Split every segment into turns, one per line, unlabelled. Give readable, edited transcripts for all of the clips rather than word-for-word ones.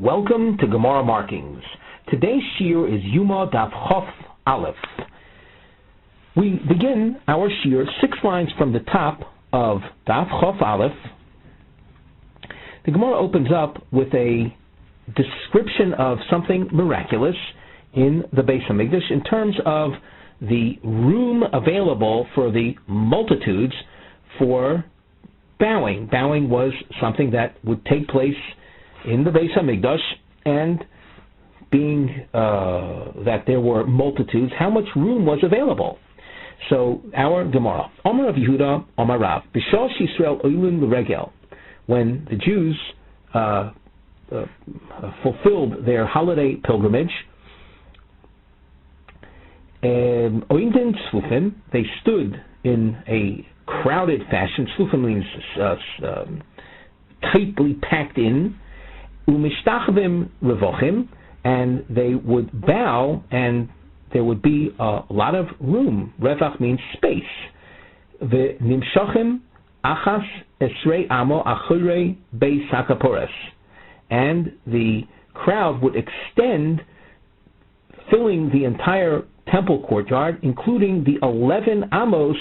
Welcome to Gemara Markings. Today's Shiur is Yuma Daf Aleph. We begin our Shiur 6 lines from the top of Daf Aleph. The Gemara opens up with a description of something miraculous in the Beis Hamikdash in terms of the room available for the multitudes for bowing. Bowing was something that would take place in the Beis Hamikdash, and being that there were multitudes, how much room was available? So our Gemara, Omer of Yehuda, Omer Rav, B'shal Yisrael Oilun L'Regel, when the Jews fulfilled their holiday pilgrimage, Oinden Tzfufim, they stood in a crowded fashion. Tzfufim means tightly packed in. Umishtachvim revochim, and they would bow, and there would be a lot of room. Revach means space. V'nimshachim achas esrei amo achure beis hakapores, and the crowd would extend, filling the entire temple courtyard, including the 11 amos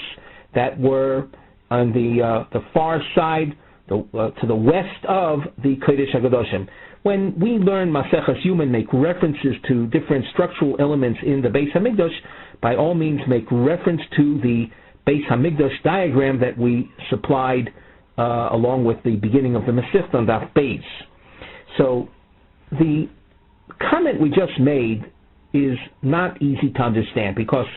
that were on the far side, to the west of the Kodesh HaKadoshim. When we learn Maseches Yuma and make references to different structural elements in the Beis Hamikdash, by all means make reference to the Beis Hamikdash diagram that we supplied along with the beginning of the Masechta on Daf Beis. So the comment we just made is not easy to understand, because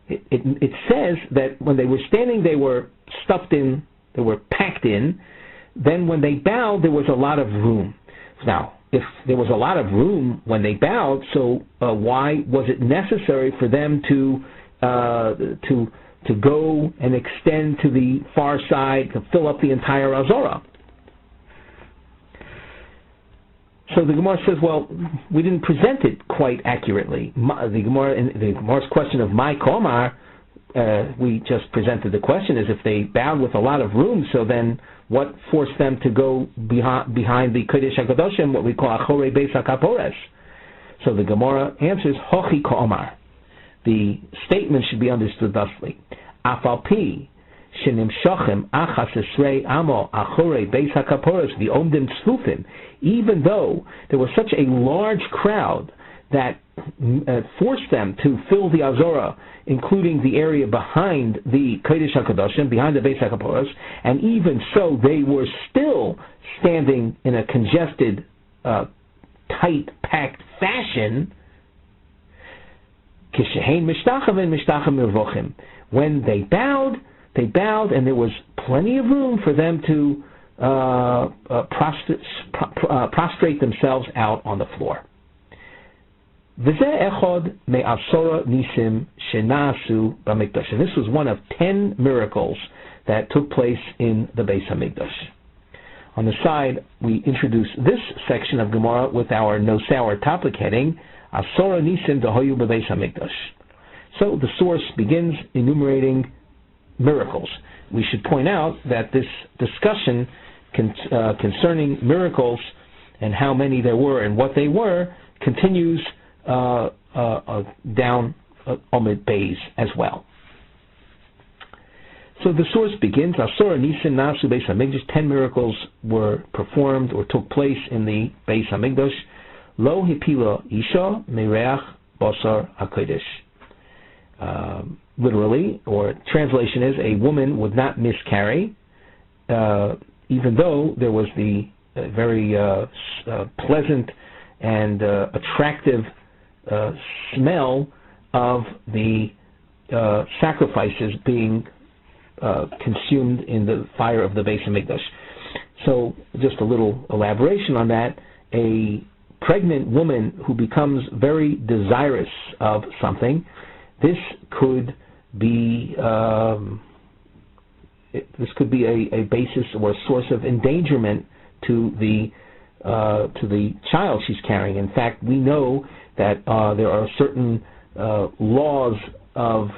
it says that when they were standing, they were stuffed in, they were packed in. Then when they bowed, there was a lot of room. Now, if there was a lot of room when they bowed, so why was it necessary for them to go and extend to the far side to fill up the entire Azorah? So the Gemara says, well, we didn't present it quite accurately. The Gemara's question of my Komar, we just presented the question as if they bowed with a lot of room, so then what forced them to go behind the Kodesh HaKadoshim, what we call Achorei Beis HaKapores? So the Gemara answers, Hochi Ka'omar. The statement should be understood thusly. Afal pi shenimshochem achas esrei amo Achorei Beis HaKapores v'omdim tzfufim, even though there was such a large crowd that forced them to fill the Azorah, including the area behind the Kodesh HaKadoshim, behind the Beis HaKaporos, and even so they were still standing in a congested, tight, packed fashion. When they bowed, and there was plenty of room for them to prostrate themselves out on the floor. And this was one of 10 miracles that took place in the Beis Hamikdash. On the side, we introduce this section of Gemara with our Nosauer topic heading, Asora Nisim Dahoyu Bebeis Hamikdash. So the source begins enumerating miracles. We should point out that this discussion concerning miracles and how many there were and what they were continues down Omid Beis as well. So the source begins, Asora Nisim Nasu Beis Hamikdash, 10 miracles were performed or took place in the Beis Hamikdash. Lo hipila isha mereach basar hakodesh. Literally, or translation is, a woman would not miscarry, even though there was the very pleasant and attractive smell of the sacrifices being consumed in the fire of the Beis Hamikdash. So, just a little elaboration on that. A pregnant woman who becomes very desirous of something, this could be a basis or a source of endangerment to the child she's carrying. In fact, we know that there are certain laws of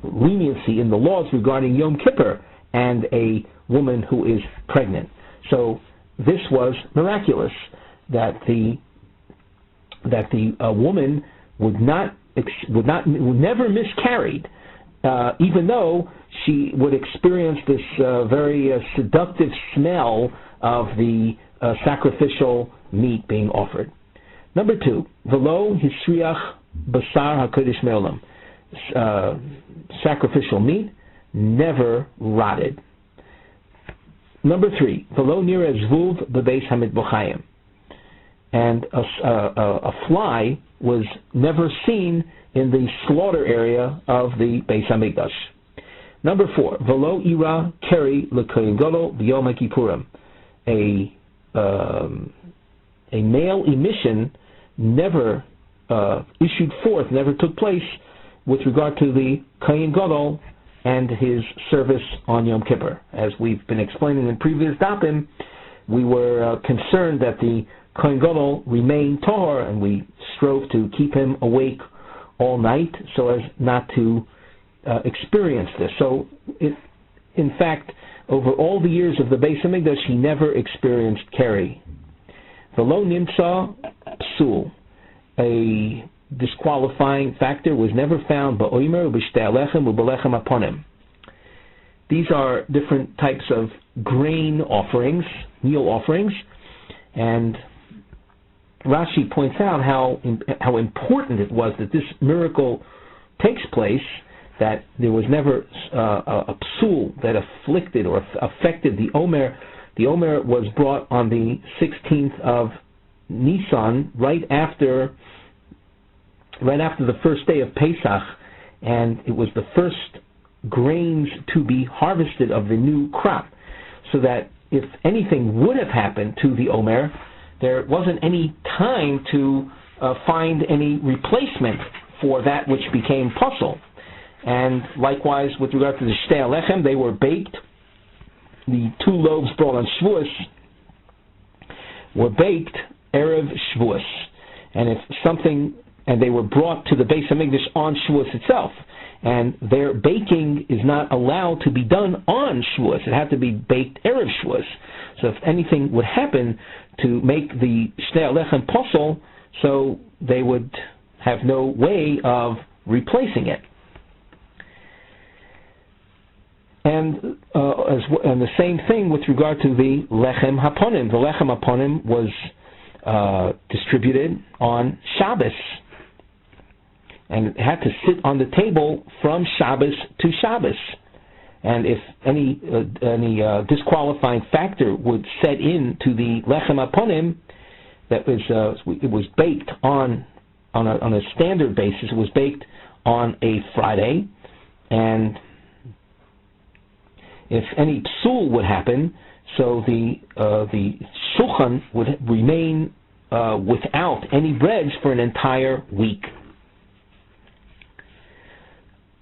leniency in the laws regarding Yom Kippur and a woman who is pregnant. So this was miraculous, that the woman would never miscarried, even though she would experience this very seductive smell of the sacrificial meat being offered. Number 2, velo hisriach basar hakodesh me'olam. Sacrificial meat never rotted. Number 3, velo nira zvuv bebeis hamidbochayim. And a fly was never seen in the slaughter area of the Beis Hamikdash. Number 4, velo ira keri lekohen gadol b'yom kippurim. A male emission never issued forth, never took place with regard to the Kohen Gadol and his service on Yom Kippur. As we've been explaining in previous dapim, we were concerned that the Kohen Gadol remained tahor, and we strove to keep him awake all night so as not to experience this. So, in fact, over all the years of the Beis Hamikdash, he never experienced keri. V'lo nimtza psul. A disqualifying factor was never found. Ba'omer u'b'shtei alechem u'b'lechem aponim. These are different types of grain offerings, meal offerings, and Rashi points out how important it was that this miracle takes place, that there was never a psul that afflicted or affected the Omer. The Omer was brought on the 16th of Nisan, right after the first day of Pesach, and it was the first grains to be harvested of the new crop, so that if anything would have happened to the Omer, there wasn't any time to find any replacement for that which became puzzle. And likewise, with regard to the Shtei Alechem, they were baked. The 2 loaves brought on Shavuos were baked Erev Shavuos. And they were brought to the Beis Hamikdash on Shavuos itself. And their baking is not allowed to be done on Shavuos. It had to be baked Erev Shavuos. So if anything would happen to make the Shtei Alechem puzzle, so they would have no way of replacing it. And the same thing with regard to the Lechem Haponim. The Lechem Haponim was distributed on Shabbos, and it had to sit on the table from Shabbos to Shabbos. And if any disqualifying factor would set in to the Lechem Haponim, it was baked on a standard basis. It was baked on a Friday, and if any psul would happen, so the shulchan would remain without any breads for an entire week.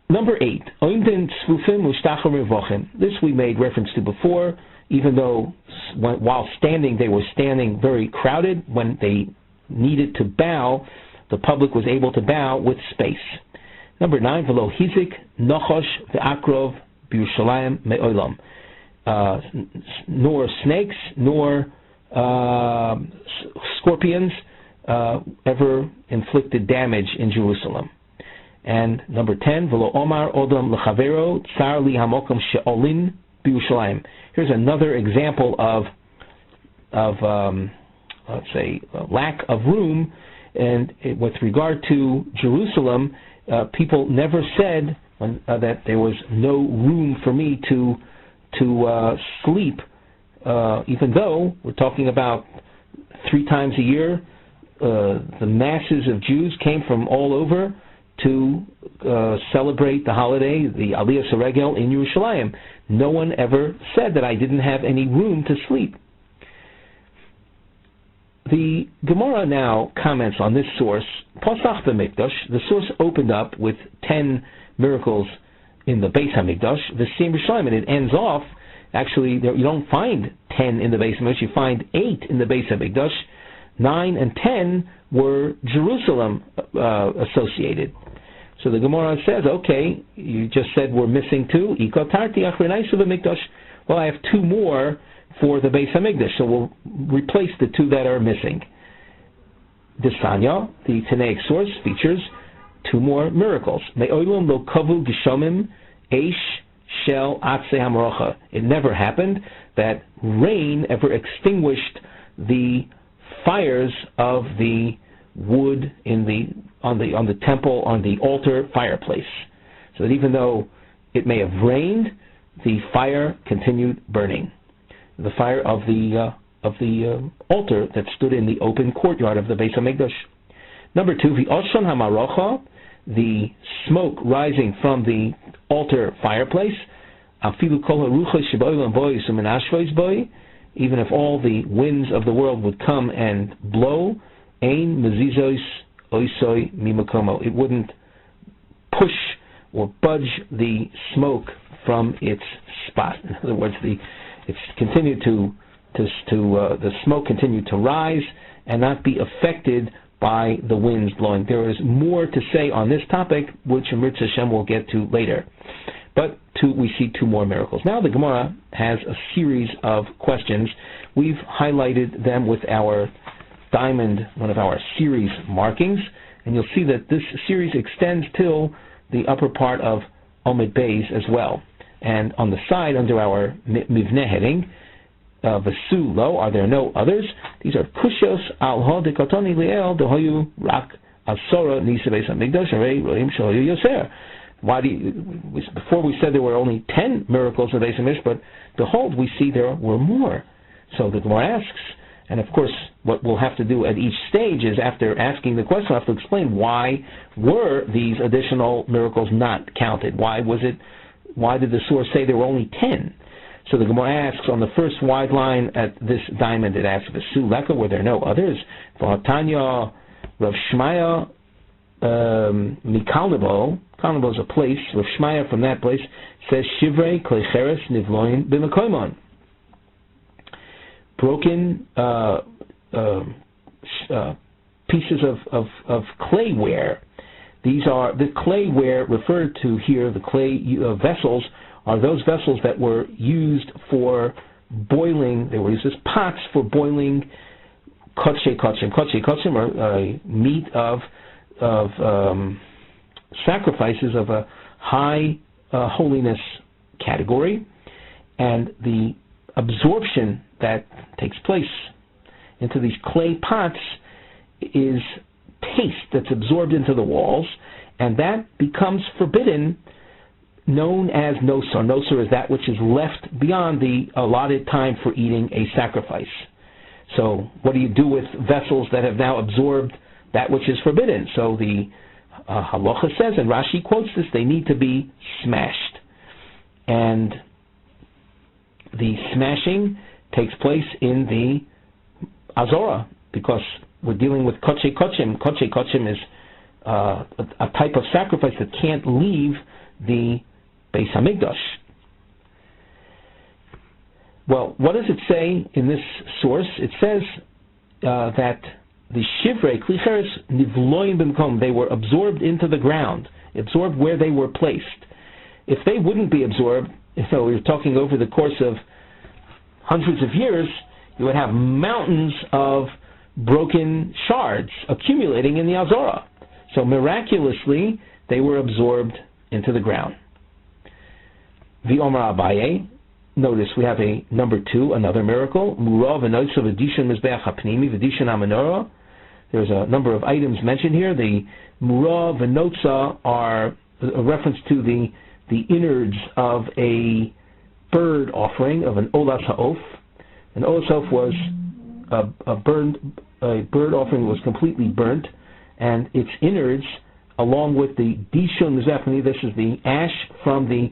Number 8, oimden tzfufim ushtachar mevochim. This we made reference to before. Even though while standing they were standing very crowded, when they needed to bow, the public was able to bow with space. Number 9, velo hizik nochosh ve'akrov b'Yerushalayim me'olam. Nor snakes nor scorpions ever inflicted damage in Jerusalem. And number 10, v'lo omar odom lechavero tsar li hamokom she'olin b'Yerushalayim. Here's another example of let's say, lack of room. And with regard to Jerusalem, people never said that there was no room for me to sleep, even though we're talking about 3 times a year. The masses of Jews came from all over to celebrate the holiday, the Aliyah Saregel in Yerushalayim. No one ever said that I didn't have any room to sleep. The Gemara now comments on this source. Pasach b'Mikdash, the source opened up with 10 miracles in the Beis Hamikdash, the same Yerushalayim, and it ends off. Actually, you don't find 10 in the Beis Hamikdash. You find 8 in the Beis Hamikdash. 9 and 10 were Jerusalem associated. So the Gemara says, okay, you just said we're missing 2. Well, I have 2 more for the Beis Hamikdash. So we'll replace the two that are missing. Desanya, the Tanaic source, features two more miracles. Me'olam lo kavu gishomim eish shel atse hamrocha. It never happened that rain ever extinguished the fires of the wood on the temple, on the altar fireplace. So that even though it may have rained, the fire continued burning. The fire of the altar that stood in the open courtyard of the Beis Hamikdash. Number two, v'oshon hamarocha, the smoke rising from the altar fireplace. Afilu kol haruchos sheba'olam boi u'menashvos boi, even if all the winds of the world would come and blow, ein mezizos oisoi mimakomo. It wouldn't push or budge the smoke from its spot. In other words, the smoke continued to rise and not be affected by the winds blowing. There is more to say on this topic, which Mirz Hashem will get to later. But we see two more miracles. Now the Gemara has a series of questions. We've highlighted them with our diamond, one of our series markings, and you'll see that this series extends till the upper part of Omid Beis as well. And on the side, under our Mivneh heading, Vesu lo, are there no others? These are Kushos al ha dekatoni liel dehoyu rak asora nisa Beis Hamikdash arei roim shoyu yoser. Before we said there were only 10 miracles of Beis Hamikdash, but behold, we see there were more. So the Gemara asks, and of course, what we'll have to do at each stage is, after asking the question, we'll have to explain why were these additional miracles not counted? Why did the source say there were only 10? So the Gemara asks on the first wide line at this diamond, it asks, Vesu leka, were there no others? V'hatanya Rav Shmaya Mikalnebo, Kalnebo is a place, Rav Shmaya from that place says, Shivrei Kleicheres Nivloin B'Mekoimon. Broken pieces of clayware. These are the clayware referred to here. The clay vessels are those vessels that were used for boiling. They were used as pots for boiling kotshe kotzim. Kotshe kotzim are meat of sacrifices of a high holiness category, and the absorption that takes place into these clay pots is paste that's absorbed into the walls, and that becomes forbidden, known as nosar. Nosar is that which is left beyond the allotted time for eating a sacrifice. So what do you do with vessels that have now absorbed that which is forbidden? So the halacha says, and Rashi quotes this, they need to be smashed. And the smashing takes place in the Azora, because we're dealing with kotshe kotzim. Kotshe kotzim is a type of sacrifice that can't leave the Beis Hamikdash. Well, what does it say in this source? It says that the shivrei klicheres nivloim b'mkom, they were absorbed into the ground, absorbed where they were placed. If they wouldn't be absorbed, so we're talking over the course of hundreds of years, you would have mountains of broken shards accumulating in the Azora. So miraculously, they were absorbed into the ground. V'omar Abaye, notice we have a number 2, another miracle. Murav v'noitza v'dishon mizbeach hapnimi v'dishon hamenorah. There's a number of items mentioned here. The murav v'notza are a reference to the innards of a bird offering, of an olas ha'of. An olas ha'of was a bird offering was completely burnt, and its innards, along with the dishon mizbeach, this is the ash from the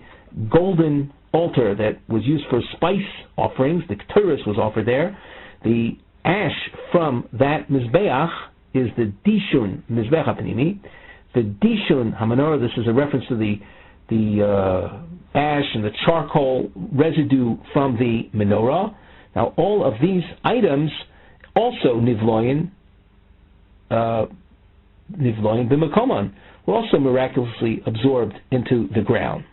golden altar that was used for spice offerings, the keturis was offered there. The ash from that mizbeach is the dishun mizbeach hapnimi. The dishun hamenorah, this is a reference to the ash and the charcoal residue from the menorah. Now, all of these items also nivloyin b'makomon, were also miraculously absorbed into the ground.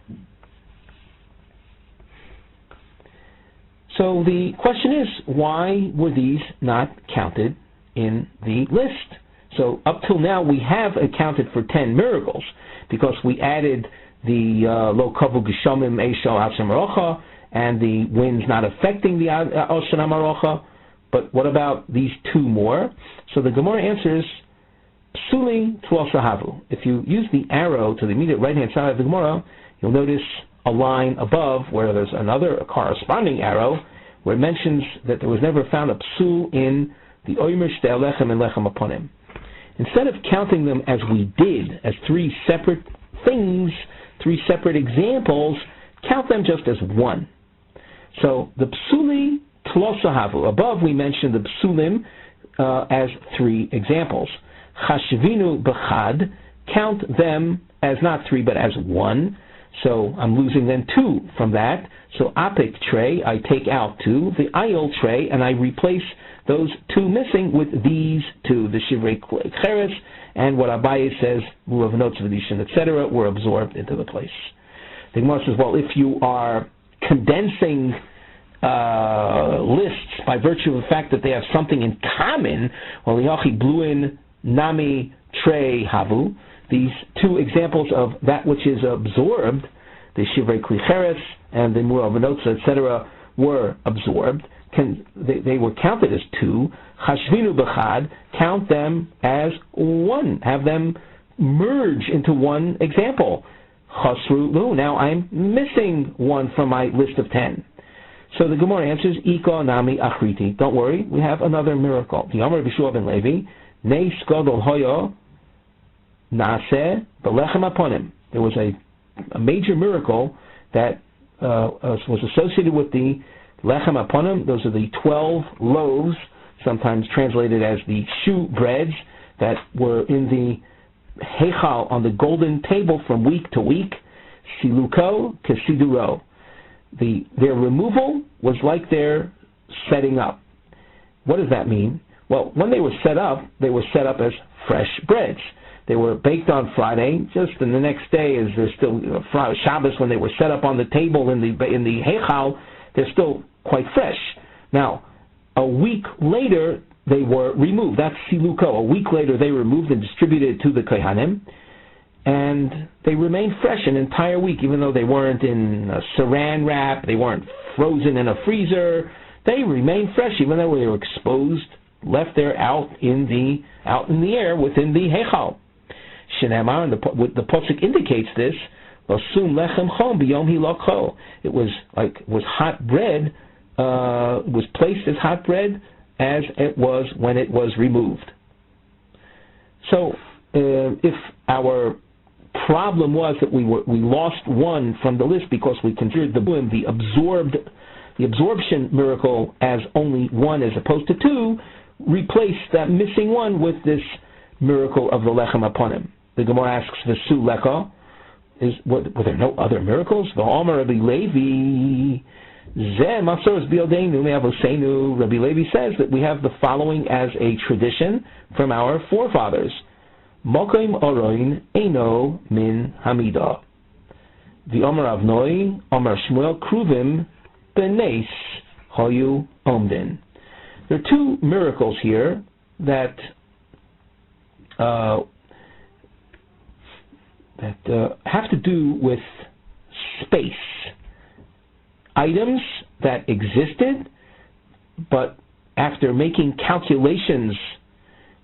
So the question is, why were these not counted in the list? So up till now we have accounted for 10 miracles because we added the lo kavu geshamim eishal asamarocha and the winds not affecting the Oshana Marocha. But what about these 2 more? So the Gemara answers, Psuli Tlosahavu. If you use the arrow to the immediate right-hand side of the Gemara, you'll notice a line above where there's a corresponding arrow where it mentions that there was never found a psul in the Oymer Shtei Lechem and Lechem Aponim. Instead of counting them as we did, as 3 separate things, 3 separate examples, count them just as one. So the psuli tlosahavu. Above we mentioned the psulim as 3 examples. Chashvinu b'chad. Count them as not 3 but as 1. So I'm losing then 2 from that. So apik tray, I take out 2. The ayol tray, and I replace those 2 missing with these 2. The shivrei cheres and what Abaye says, murav notes v'dishin, etc., were absorbed into the place. The Gemara says, well, if you are condensing lists by virtue of the fact that they have something in common, well, lihachi bluin nami trei havu, these 2 examples of that which is absorbed, the shivrei klicheres and the murav notes, etc., were absorbed. They were counted as 2. Chashvinu b'chad, count them as 1. Have them merge into 1 example. Chasru lu, now I'm missing 1 from my list of 10. So the Gemara answers, Iko nami achriti. Don't worry, we have another miracle. The Amar B'Shua ben Levi, Neis gadol hoyo naseh b'lechem aponim. There was a major miracle that was associated with the lechem aponim. Those are the 12 loaves, sometimes translated as the shoe breads, that were in the heichal on the golden table from week to week. Siluko kesiduro. Their removal was like their setting up. What does that mean? Well, when they were set up as fresh breads. They were baked on Friday, just in the next day, as they're still Shabbos, when they were set up on the table in the heichal, they're still quite fresh. Now, a week later, they were removed. That's siluko. A week later, they were removed and distributed to the kohanim, and they remained fresh an entire week, even though they weren't in a saran wrap, they weren't frozen in a freezer. They remained fresh, even though they were exposed, left there out in the air within the heichal. Shenamar, and the pasuk indicates this. It was hot bread. Was placed as hot bread as it was when it was removed. So, if our problem was that we lost 1 from the list because we considered the absorption miracle as only 1 as opposed to 2, replace that missing 1 with this miracle of the lechem aponim. The Gemara asks, V'su lecha, were there no other miracles? V'omer Rabbi Levi, Zeh masoros biyodenu me'avoseinu. Rabbi Levi says that we have the following as a tradition from our forefathers. Mokim oroin eino min hamida. V'omer avnoi, omer Shmuel kruvim benes hoyu omdin. There are 2 miracles here that have to do with space. Items that existed, but after making calculations,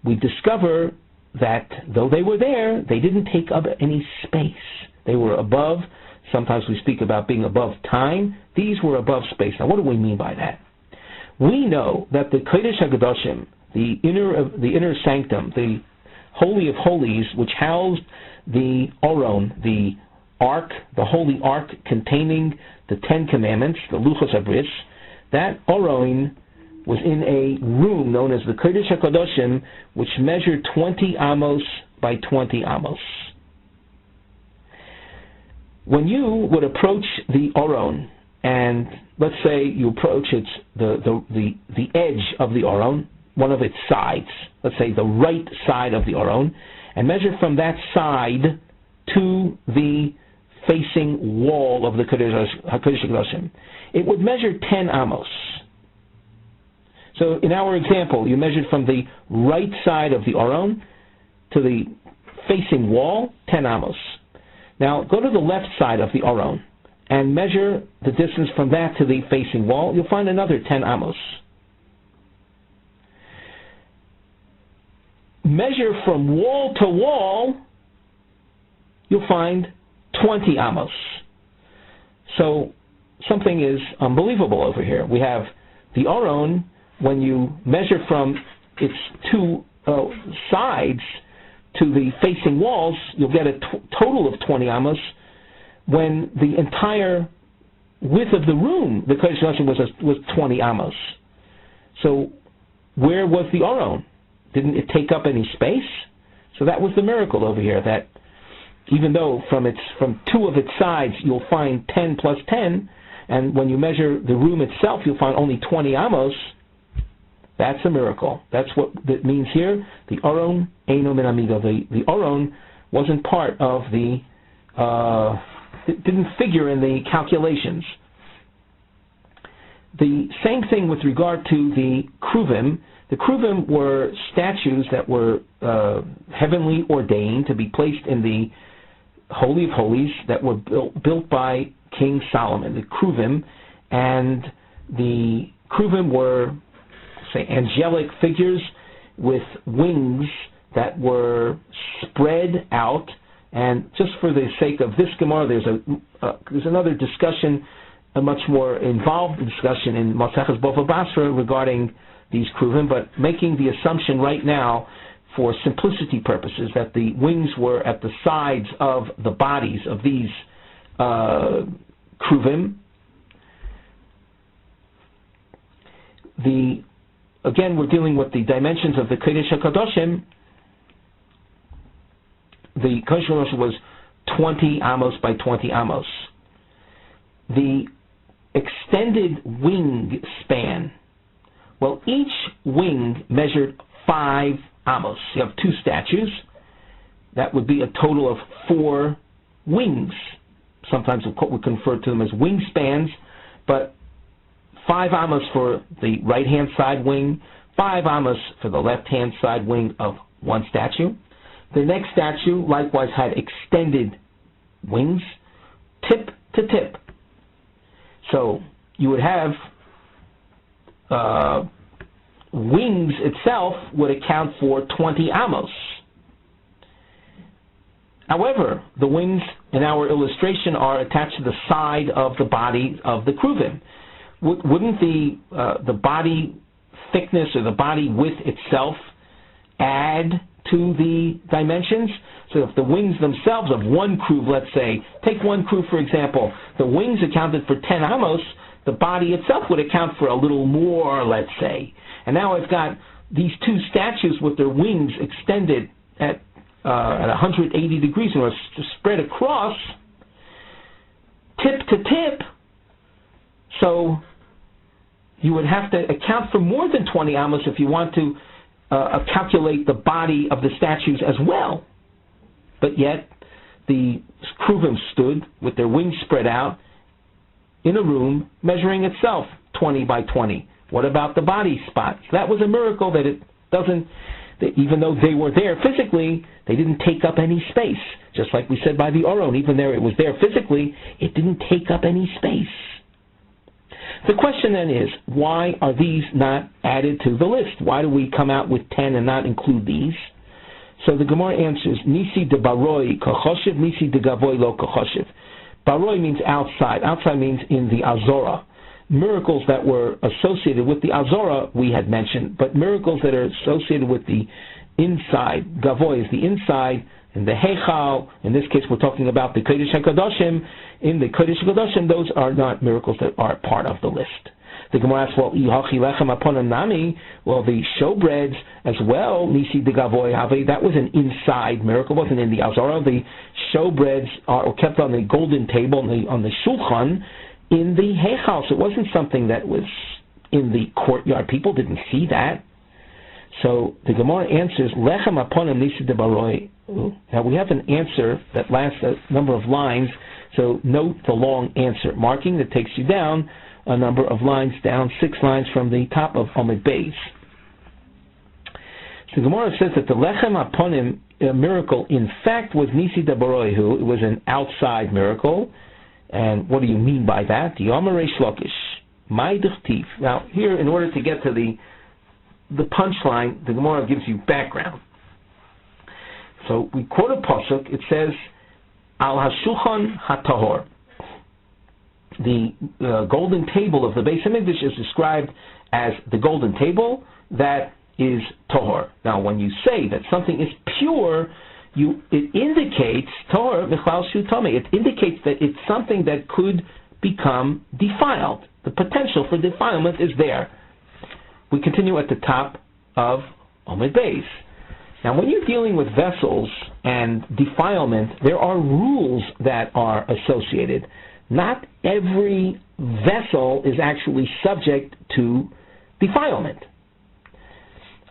we discover that though they were there, they didn't take up any space. They were above. Sometimes we speak about being above time. These were above space. Now, what do we mean by that? We know that the Kodesh HaKadoshim, the inner sanctum, the Holy of Holies, which housed the Oron, the Ark, the Holy Ark containing the 10 Commandments, the Luchos HaBris, that Oron was in a room known as the Kodesh HaKadoshim, which measured 20 amos by 20 amos. When you would approach the Oron, and let's say you approach the edge of the Oron, one of its sides, let's say the right side of the Oron, and measure from that side to the facing wall of the Kodesh HaKodeshim, it would measure 10 amos. So in our example, you measured from the right side of the Aron to the facing wall, 10 amos. Now go to the left side of the Aron and measure the distance from that to the facing wall. You'll find another 10 amos. Measure from wall to wall, you'll find 20 amos. So something is unbelievable over here. We have the Aron. When you measure from its two sides to the facing walls, you'll get a total of 20 amos, when the entire width of the room, the Kodesh HaKodashim, was 20 amos. So where was the Aron? Didn't it take up any space? So that was the miracle over here, that even though from two of its sides you'll find 10 plus 10, and when you measure the room itself you'll find only 20 amos, that's a miracle. That's what that means here. The Aron Eino Min Amido. The Aron wasn't part of the, it didn't figure in the calculations. The same thing with regard to the Kruvim. The Kruvim were statues that were heavenly ordained to be placed in the Holy of Holies that were built by King Solomon. The Kruvim, and the Kruvim were, say, angelic figures with wings that were spread out. And just for the sake of this Gemara, there's another discussion, a much more involved discussion in Maseches Bava Basra regarding these Kruvim, but making the assumption right now, for simplicity purposes, that the wings were at the sides of the bodies of these Kruvim. Again, we're dealing with the dimensions of the Kodesh HaKadoshim. The Kodesh HaKadoshim was 20 amos by 20 amos. The extended wing span, well, each wing measured 5 amos. You have two statues. That would be a total of 4 wings. Sometimes we refer to them as wingspans, but 5 amos for the right-hand side wing, 5 amos for the left-hand side wing of one statue. The next statue likewise had extended wings, tip to tip. So you would have wings itself would account for 20 amos. However, the wings in our illustration are attached to the side of the body of the Kruvim. Wouldn't the body thickness or the body width itself add to the dimensions? So if the wings themselves of one Kruv, let's say, take one Kruv for example, the wings accounted for 10 amos, the body itself would account for a little more, let's say. And now I've got these two statues with their wings extended at 180 degrees and are spread across, tip to tip. So you would have to account for more than 20 amos if you want to calculate the body of the statues as well. But yet the Kruvim stood with their wings spread out in a room measuring itself 20 by 20. What about the body spot? So that was a miracle that it doesn't, that even though they were there physically, they didn't take up any space. Just like we said by the Aron, even though it was there physically, it didn't take up any space. The question then is, why are these not added to the list? Why do we come out with 10 and not include these? So the Gemara answers, Nisi de baroi kachoshev, Nisi de gavoy lo kachoshev. Baroi means outside. Outside means in the Azora. Miracles that were associated with the Azora we had mentioned, but miracles that are associated with the inside, Gavoy is the inside, and the Heichal, in this case we're talking about the Kodesh HaKadoshim. In the Kodesh HaKadoshim, those are not miracles that are part of the list. The Gemara asks, well, the showbreads as well, Nisi de Gavoy Have, that was an inside miracle, wasn't in the Azora. The showbreads are kept on the golden table, on the Shulchan, in the Heichal. So it wasn't something that was in the courtyard. People didn't see that. So the Gemara answers, Lechem aponim nisi de baroi. Now we have an answer that lasts a number of lines, So note the long answer marking that takes you down a number of lines down, 6 lines from the top of Amud Beis. So the Gemara says that the Lechem Aponim miracle, in fact, was Nisi Dabaroihu. It was an outside miracle. And what do you mean by that? The Yoma Reish Lakish. My Dichtiv. Now, here, in order to get to the punchline, the Gemara gives you background. So we quote a pasuk. It says, Al Hashulchan HaTahor. The golden table of the Beis Hamikdash is described as the golden table that is tahor. Now, when you say that something is pure, it indicates tahor v'chlal shu tamei. It indicates that it's something that could become defiled. The potential for defilement is there. We continue at the top of Amud Beis. Now, when you're dealing with vessels and defilement, there are rules that are associated. Not every vessel is actually subject to defilement.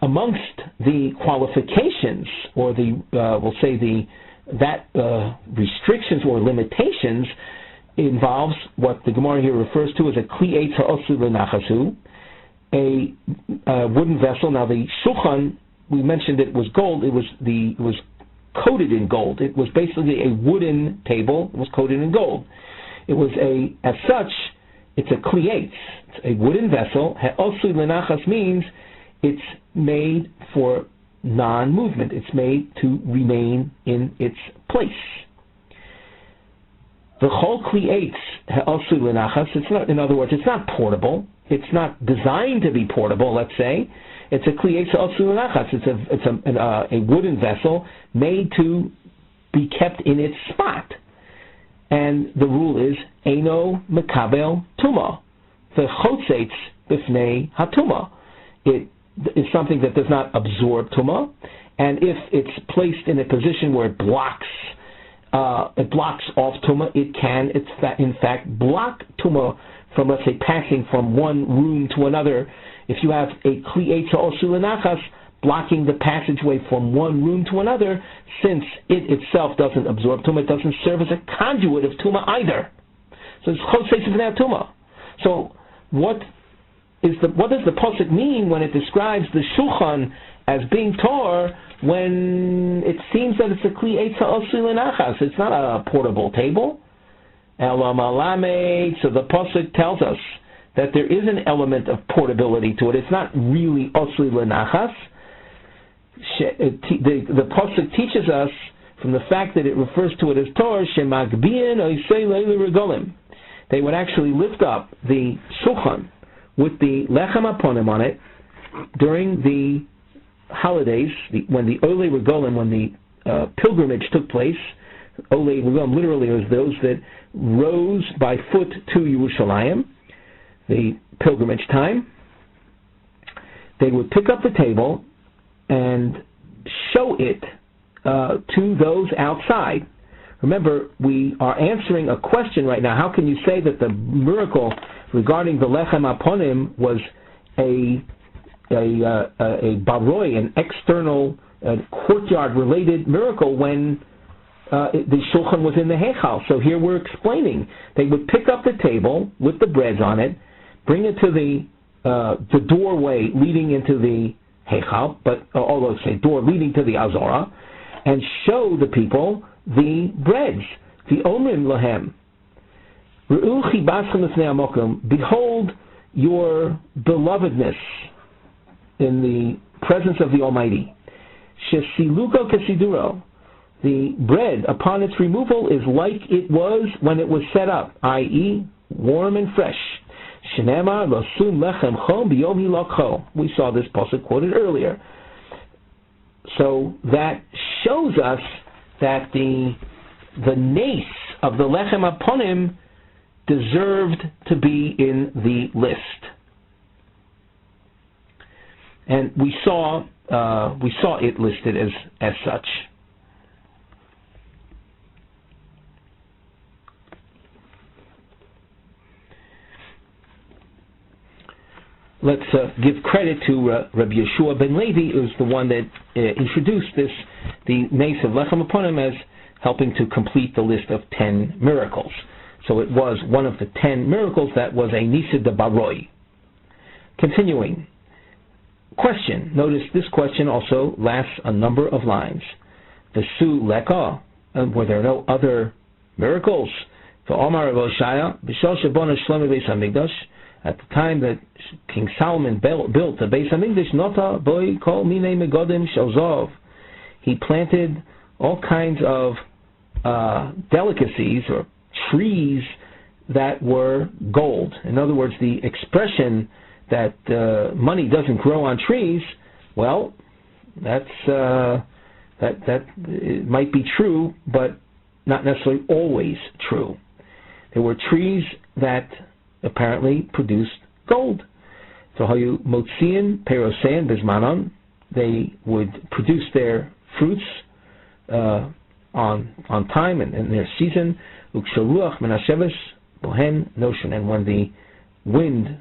Amongst the qualifications, or restrictions or limitations, involves what the Gemara here refers to as a kli eitz ha'osu l'nachasu, a wooden vessel. Now the shulchan, we mentioned it was gold. It was coated in gold. It was basically a wooden table. It was coated in gold. It was as such, it's a kli eitz. It's a wooden vessel. Ha'osu l'nachas means it's made for non-movement. It's made to remain in its place. The whole kli eitz ha'osu l'nachas. It's not. In other words, it's not portable. It's not designed to be portable. Let's say it's a kli eitz ha'osu l'nachas. It's a wooden vessel made to be kept in its spot. And the rule is eino mekabel tuma. The chotzetz b'fnei hatuma. It is something that does not absorb tuma, and if it's placed in a position where it blocks off tuma, it can, in fact, block tuma from, let's say, passing from one room to another. If you have a kli eitz ha'osu l'nachas blocking the passageway from one room to another, since it itself doesn't absorb tuma, it doesn't serve as a conduit of tuma either. So it's chotzetz b'fnei tuma. So what does the pasuk mean when it describes the shulchan as being tor, when it seems that it's a kli eitz ha'osu l'nachas? It's not a portable table. Elam alamed. So the pasuk tells us that there is an element of portability to it. It's not really osu l'nachas. The pasuk teaches us from the fact that it refers to it as tor shemagbiin oisei leili regolim. They would actually lift up the shulchan with the lechem aponim on it during the holidays, when the Olei Regolim, when the pilgrimage took place. Olei Regolim literally was those that rose by foot to Yerushalayim, the pilgrimage time. They would pick up the table and show it to those outside. Remember, we are answering a question right now. How can you say that the miracle regarding the lechem aponim was a baroi, an external courtyard-related miracle, when the shulchan was in the heichal? So here we're explaining. They would pick up the table with the breads on it, bring it to the doorway leading into the heichal, although say door leading to the azora, and show the people the breads. The omrim lahem. Behold your belovedness in the presence of the Almighty. Shesiluko kesiduro. The bread upon its removal is like it was when it was set up, i.e., warm and fresh. Shenema losun lechem chom biyom hilakho. We saw this pasuk quoted earlier. So that shows us that the nace of the lechem aponim deserved to be in the list, and we saw it listed as such. Let's give credit to Rabbi Yeshua ben Levi, who's the one that introduced the nace of lechem aponim as helping to complete the list of 10 miracles. So it was one of the 10 miracles that was a Nisa de Baroi. Continuing. Question. Notice this question also lasts a number of lines. V'su leka, were there no other miracles? V'omar Roshaya, b'shol shebona shlomo beis hamikdash, at the time that King Solomon built the Beis Hamikdash, nota boy kol minei megodim shel zov. He planted all kinds of delicacies or trees that were gold. In other words, the expression that money doesn't grow on trees, well, that it might be true, but not necessarily always true. There were trees that apparently produced gold. So hayu motziin perosein bizmanon, they would produce their fruits on time and in their season. Uksharuach menasheves bohen noshen, and when the wind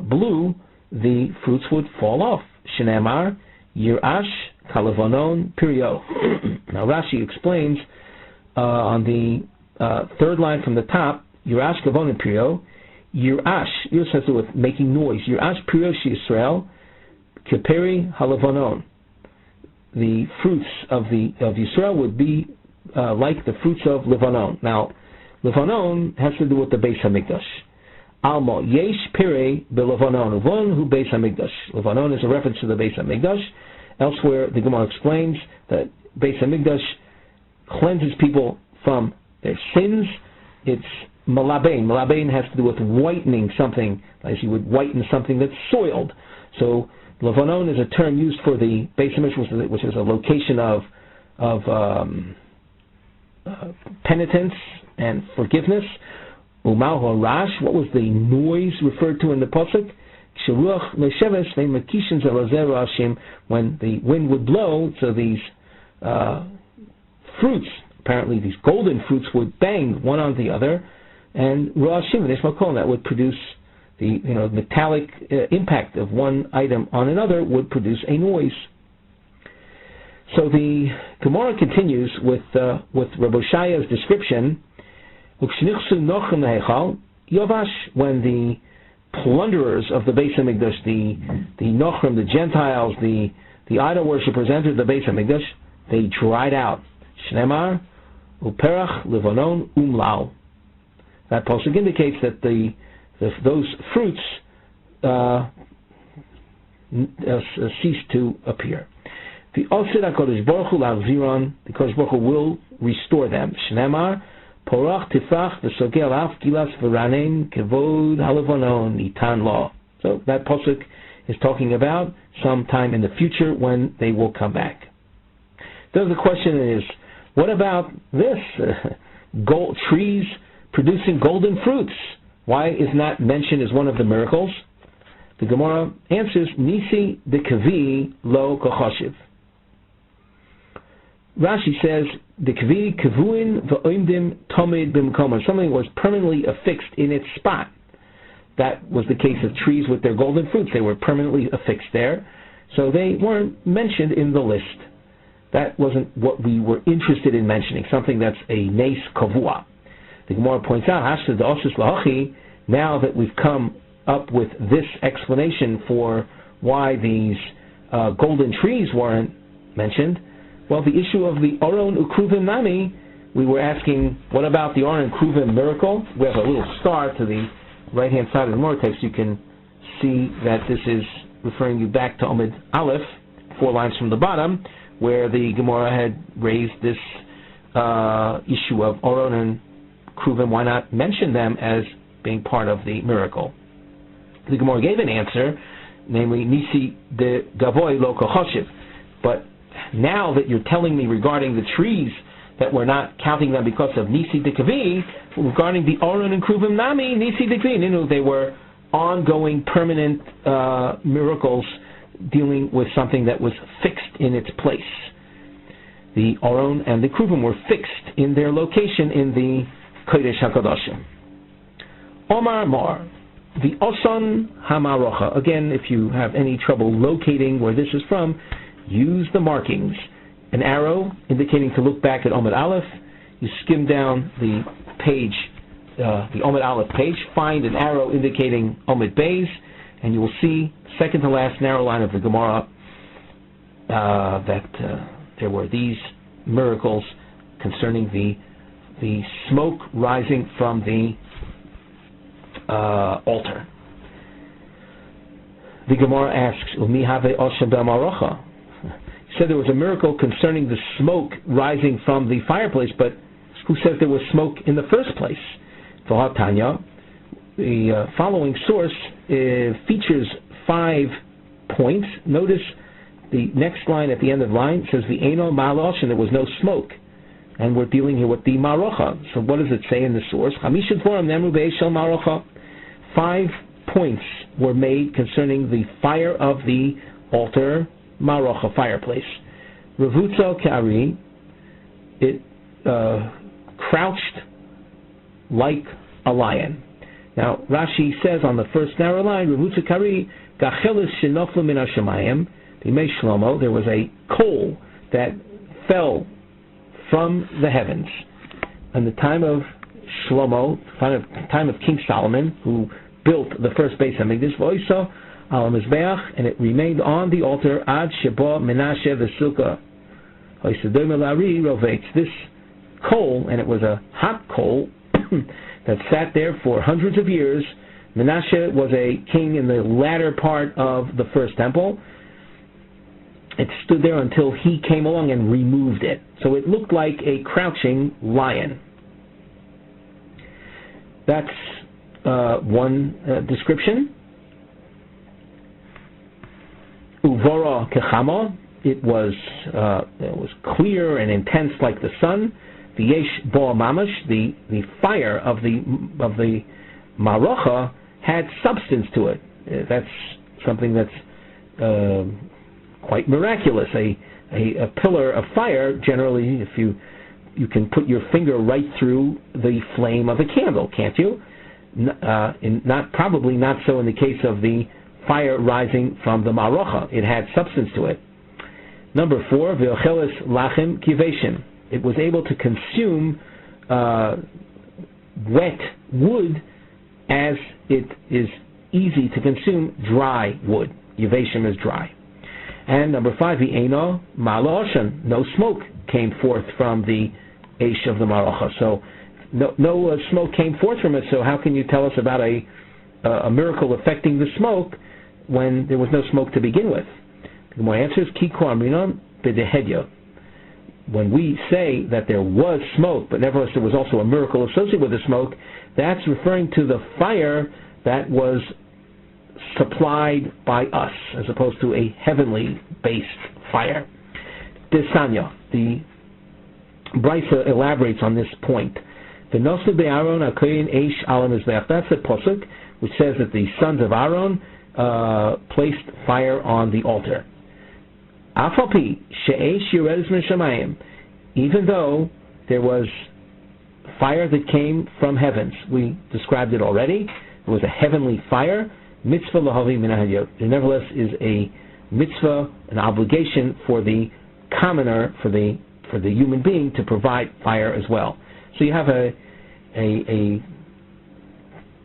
blew, the fruits would fall off. Shenamar yirash kalavonon pirio. Now Rashi explains on the third line from the top, yirash kalavonon pirio. Yirash, Yirash has to do with making noise. Yirash pirosh Yisrael, keperi halavonon. The fruits of Yisrael would be like the fruits of Lebanon. Now, Lebanon has to do with the Beis Hamikdash. Alma yesh pere belevanon uvon hu Beis Hamikdash. Lebanon is a reference to the Beis Hamikdash. Elsewhere, the Gemara explains that Beis Hamikdash cleanses people from their sins. It's malabein. Malabein has to do with whitening something, as you would whiten something that's soiled. So Levanon is a term used for the Beis Hamikdash, which is a location of penitence and forgiveness. Umal harash, what was the noise referred to in the pasuk? Ksheruach lesheves ve'makishin zerazer rashim, when the wind would blow, so these fruits, apparently these golden fruits, would bang one on the other, and rashim v'nishmakol, that would produce the metallic impact of one item on another would produce a noise. So the Gemara continues with Rabbi Shaya's description. When the plunderers of the Beis Hamikdash, the Nochrim, the Gentiles, the idol worshippers entered the Beis Hamikdash, they dried out. Shnemar uperach levanon umlau. That pasuk indicates that those fruits cease to appear. The Osid HaKadosh Baruch Hu La'Ziron, the Kadosh Baruch Hu will restore them. Shnemar Porach Tifach V'Sogel Af Gilas V'Ranein Kevod Halavonon Itan Law. So that pasuk is talking about some time in the future when they will come back. So the question is, what about this? Gold trees producing golden fruits. Why is not mentioned as one of the miracles? The Gemara answers, Nisi de Kavi lo kochoshiv. Rashi says, the Kavi kavuin v'oimdim tomid b'mkomer. Something was permanently affixed in its spot. That was the case of trees with their golden fruits. They were permanently affixed there, so they weren't mentioned in the list. That wasn't what we were interested in mentioning, something that's a nes kavua. The Gemara points out, now that we've come up with this explanation for why these golden trees weren't mentioned, well, the issue of the Oron Ukruvim Nami, we were asking, what about the Oron Ukruvim miracle? We have a little star to the right-hand side of the Gemara text. You can see that this is referring you back to Omid Aleph, 4 lines from the bottom, where the Gemara had raised this issue of Oron and Kruvim. Why not mention them as being part of the miracle? The Gemara gave an answer, namely Nisi de Gavoy lo kochoshiv. But now that you're telling me regarding the trees that we're not counting them because of Nisi de Kavi, regarding the Oron and Kruvim Nami, Nisi de Kavi, they were ongoing, permanent miracles dealing with something that was fixed in its place. The Oron and the Kruvim were fixed in their location in the Kodesh HaKadoshim. Omar Mar, the Oson Hamarocha. Again, if you have any trouble locating where this is from, use the markings. An arrow indicating to look back at Omid Aleph, you skim down the page, the Omid Aleph page, find an arrow indicating Omid Beis, and you will see, second to last narrow line of the Gemara, that there were these miracles concerning the smoke rising from the altar. The Gemara asks, Umi have Oshem b'Marocha? Said there was a miracle concerning the smoke rising from the fireplace, but who says there was smoke in the first place? Tanya, the following source features 5 points. Notice the next line at the end of the line says the Eino Ma'alosh, and there was no smoke. And we're dealing here with the Marocha. So what does it say in the source? 5 points were made concerning the fire of the altar, Marocha, fireplace. Revutza Kari, it crouched like a lion. Now, Rashi says on the first narrow line, Revutza Kari, Gachelis Shinoflu Min HaShamayim, B'mei Shlomo, there was a coal that fell from the heavens. In the time of Shlomo, time of King Solomon, who built the first Beis HaMikdash, V'oisa al Mizbeach, and it remained on the altar, Ad Sheba Menashe V'Sukkah. This coal, and it was a hot coal that sat there for hundreds of years. Menashe was a king in the latter part of the first temple. It stood there until he came along and removed it. So it looked like a crouching lion. That's one description. Uvora kechama, it was clear and intense like the sun. The yesh bo mamash, the fire of the marocha had substance to it. That's something that's quite miraculous. A pillar of fire, generally, if you can put your finger right through the flame of a candle, can't you? Probably not so in the case of the fire rising from the marocha. It had substance to it. Number 4, v'ocheles lachem kiveshin. It was able to consume wet wood as it is easy to consume dry wood. Yeveshim is dry. And number 5, v'eino ma'aloshan. No smoke came forth from the Eish of the Marocha. So no smoke came forth from it. So how can you tell us about a miracle affecting the smoke when there was no smoke to begin with? My answer is ki ko'amrinon b'dehedya. When we say that there was smoke, but nevertheless there was also a miracle associated with the smoke, that's referring to the fire that was supplied by us, as opposed to a heavenly based fire. Desanya, the Brisa elaborates on this point. That's a posuk which says that the sons of Aaron placed fire on the altar. Even though there was fire that came from heavens, we described it already. It was a heavenly fire. Mitzvah lahavi min hayot. There nevertheless is a mitzvah, an obligation for the commoner, for the human being, to provide fire as well. So you have a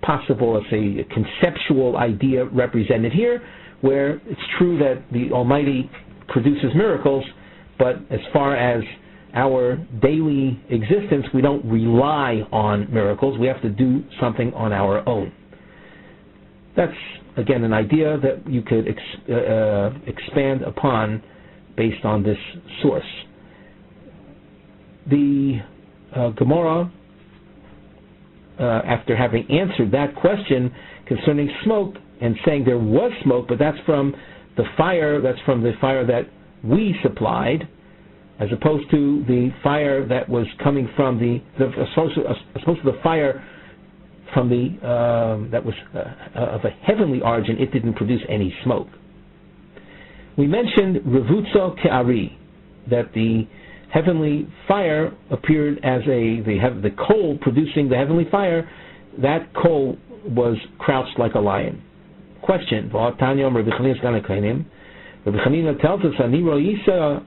possible, let's say, a conceptual idea represented here, where it's true that the Almighty produces miracles, but as far as our daily existence, we don't rely on miracles. We have to do something on our own. That's, again, an idea that you could expand upon based on this source. The Gemara, after having answered that question concerning smoke and saying there was smoke, but that's from the fire that we supplied, as opposed to the fire that was coming from the fire from the that was of a heavenly origin. It didn't produce any smoke. We mentioned Revutza Ke'ari, that the heavenly fire appeared as the coal producing the heavenly fire. That coal was crouched like a lion. Question: Rabbi Chanina tells us,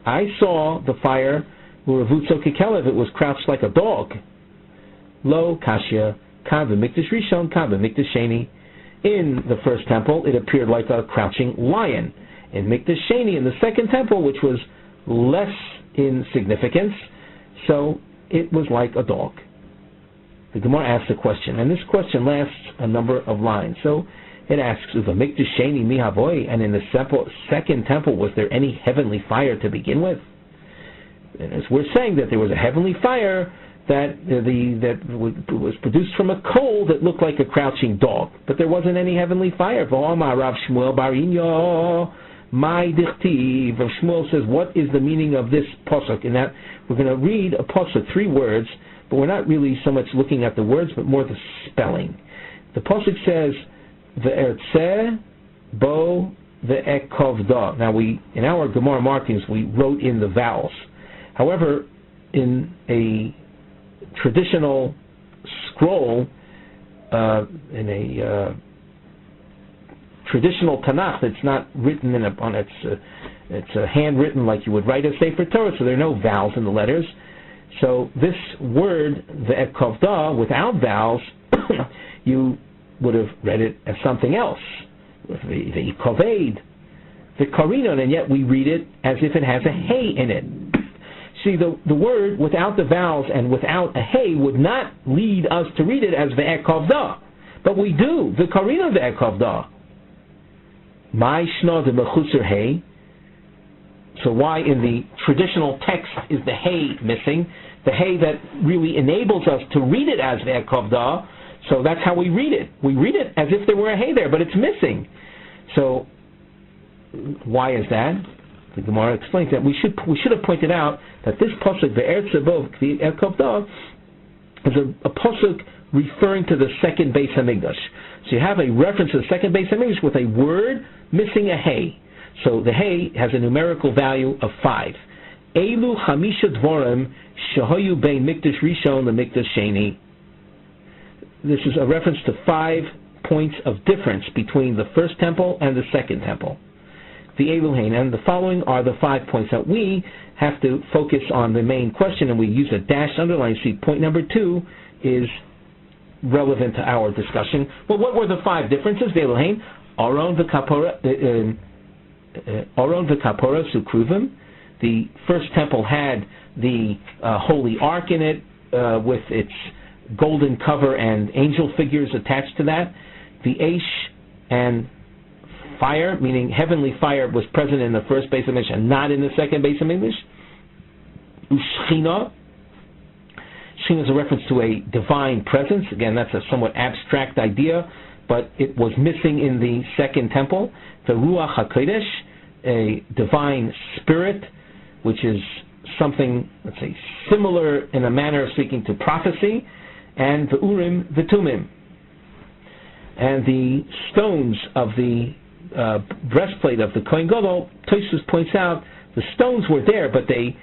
I saw the fire Uravutso kekelev, it was crouched like a dog. Lo kashya, kan v'mikdash rishon, kan v'mikdash sheni. In the first temple, it appeared like a crouching lion. In Mikdash Sheni, in the second temple, which was less in significance, so it was like a dog. The Gemara asks a question, and this question lasts a number of lines. So it asks, Uva Mikdash Sheni mihavoi, and in the second temple, was there any heavenly fire to begin with? And as we're saying that there was a heavenly fire that was produced from a coal that looked like a crouching dog, but there wasn't any heavenly fire. Rav Shmuel bar Inyo, my dichtiv. Rav Shmuel says, what is the meaning of this pasuk? And that we're going to read a pasuk, 3 words, but we're not really so much looking at the words, but more the spelling. The pasuk says, ve'ertzeh bo ve'ekovda. Now in our Gemara markings, we wrote in the vowels. However, in a traditional scroll, in a traditional Tanakh, it's not written it's handwritten like you would write a Sefer Torah, so there are no vowels in the letters. So this word, ve'ekovda, without vowels, you would have read it as something else, ve'ikoved, ve'karinon, and yet we read it as if it has a hey in it. See, the word without the vowels and without a hey would not lead us to read it as ve'ekovda, but we do, ve'karinon ve'ekovda. My shna de mechusar hey. So why in the traditional text is the hey missing? The hey that really enables us to read it as ve'ekovda. So that's how we read it. We read it as if there were a hey there, but it's missing. So why is that? The Gemara explains that we should have pointed out that this pasuk ve'ertzeh bo ve'ekovda is a pasuk referring to the second Beis Hamikdash. So you have a reference to the second Beis Hamikdash with a word missing a hey. So the hey has a numerical value of 5. Elu chamisha dvorim shehoyu bein mikdash rishon le'mikdash sheni. This is a reference to 5 points of difference between the first temple and the second temple. The Eluhain, and the following are the 5 points that we have to focus on the main question, and we use a dashed underline. See, point number 2 is relevant to our discussion. Well, what were the 5 differences? The Eluhain, Aron v'kapora sukruvim. The first temple had the holy ark in it with its golden cover and angel figures attached to that. The Aish and fire, meaning heavenly fire, was present in the first Beis Hamikdash and not in the second Beis Hamikdash. Ushchina. Shchina is a reference to a divine presence. Again, that's a somewhat abstract idea, but it was missing in the second temple. The Ruach HaKodesh, a divine spirit, which is something, let's say, similar in a manner of speaking to prophecy, and the Urim, the Tumim. And the stones of the breastplate of the Kohen Gadol, Tosfos points out, the stones were there, but they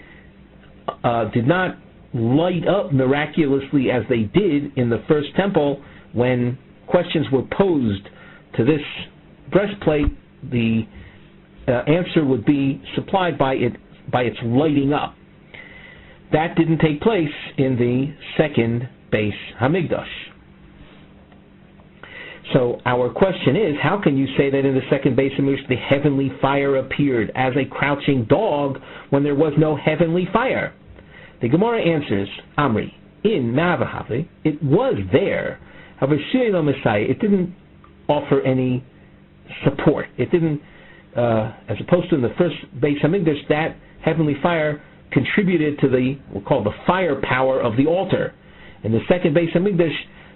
did not light up miraculously as they did in the first temple. When questions were posed to this breastplate, the answer would be supplied by its lighting up. That didn't take place in the second Beis Hamikdash. So our question is, how can you say that in the second Beis Hamikdash the heavenly fire appeared as a crouching dog when there was no heavenly fire? The Gemara answers, Amri, in Ma'avahavi, it was there. However, Shiur Messiah, it didn't offer any support. It didn't, as opposed to in the first Beis Hamikdash, that heavenly fire contributed to we'll call the firepower of the altar. In the second Beis Hamikdash,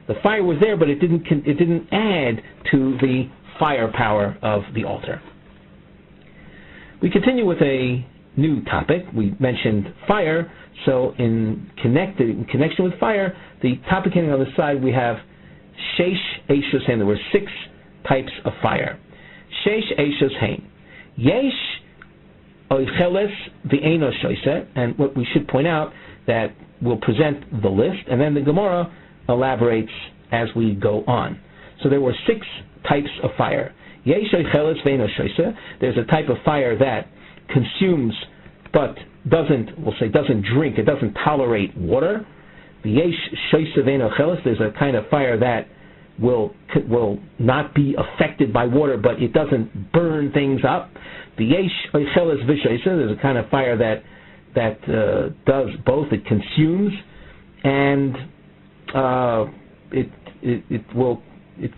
the fire was there, but it didn't add to the firepower of the altar. We continue with a new topic. We mentioned fire, so in connection with fire, the topic on the side we have Sheish Eishos Hain. There were 6 types of fire. Sheish Eishos Hain. Yesh Oicheles V'Eino Shoise, and what we should point out that we'll present the list, and then the Gemara elaborates as we go on. So there were 6 types of fire. Yesh Oicheles V'Eino Shoise. There's a type of fire that consumes but doesn't drink, it doesn't tolerate water. There's a kind of fire that will not be affected by water, but it doesn't burn things up. There's a kind of fire that does both. It consumes and it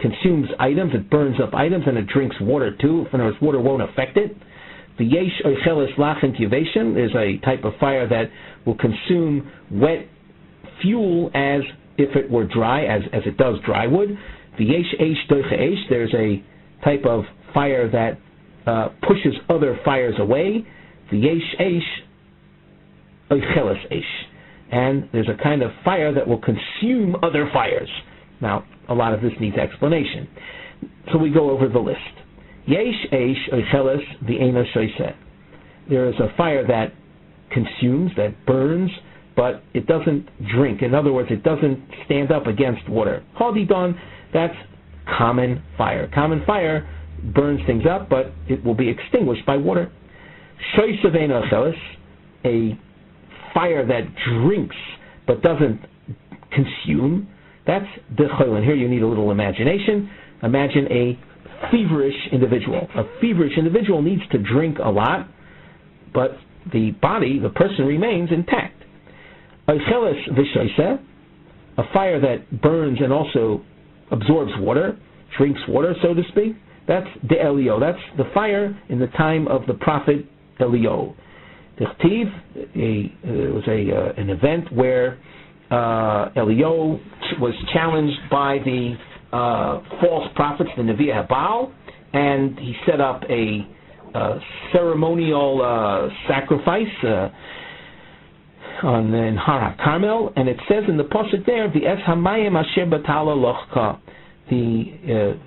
consumes items, it burns up items, and it drinks water too. In other words, water won't affect it. There's a type of fire that will consume wet fuel as if it were dry, as it does dry wood. There's a type of fire that pushes other fires away. And there's a kind of fire that will consume other fires. Now, a lot of this needs explanation. So we go over the list. There is a fire that consumes, that burns, but it doesn't drink. In other words, it doesn't stand up against water. Hadidon, that's common fire. Common fire burns things up, but it will be extinguished by water. A fire that drinks but doesn't consume, that's dechol. And here you need a little imagination. Imagine a feverish individual. A feverish individual needs to drink a lot, but the person remains intact. A fire that burns and also absorbs water, drinks water, so to speak, that's the Elio. That's the fire in the time of the prophet Elio. It was an event where Elio was challenged by the false prophets, the Nevi Habal, and he set up a ceremonial sacrifice in Har HaKarmel, and it says in the pasuk there, the Es Hamayim Asher Batala Lochka, the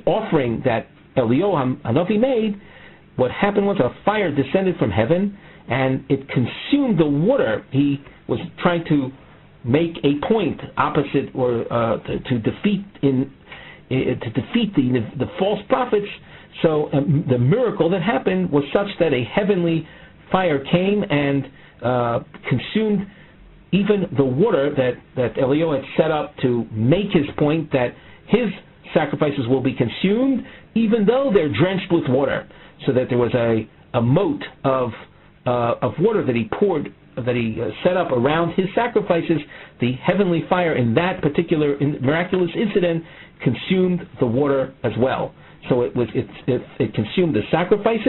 offering that Elio Hanavi made. What happened was a fire descended from heaven, and it consumed the water. He was trying to make a point opposite, or to defeat the false prophets. So the miracle that happened was such that a heavenly fire came and consumed even the water that Elio had set up to make his point that his sacrifices will be consumed, even though they're drenched with water. So that there was a moat of water that he poured, that he set up around his sacrifices. The heavenly fire in that particular miraculous incident consumed the water as well. So it consumed the sacrifice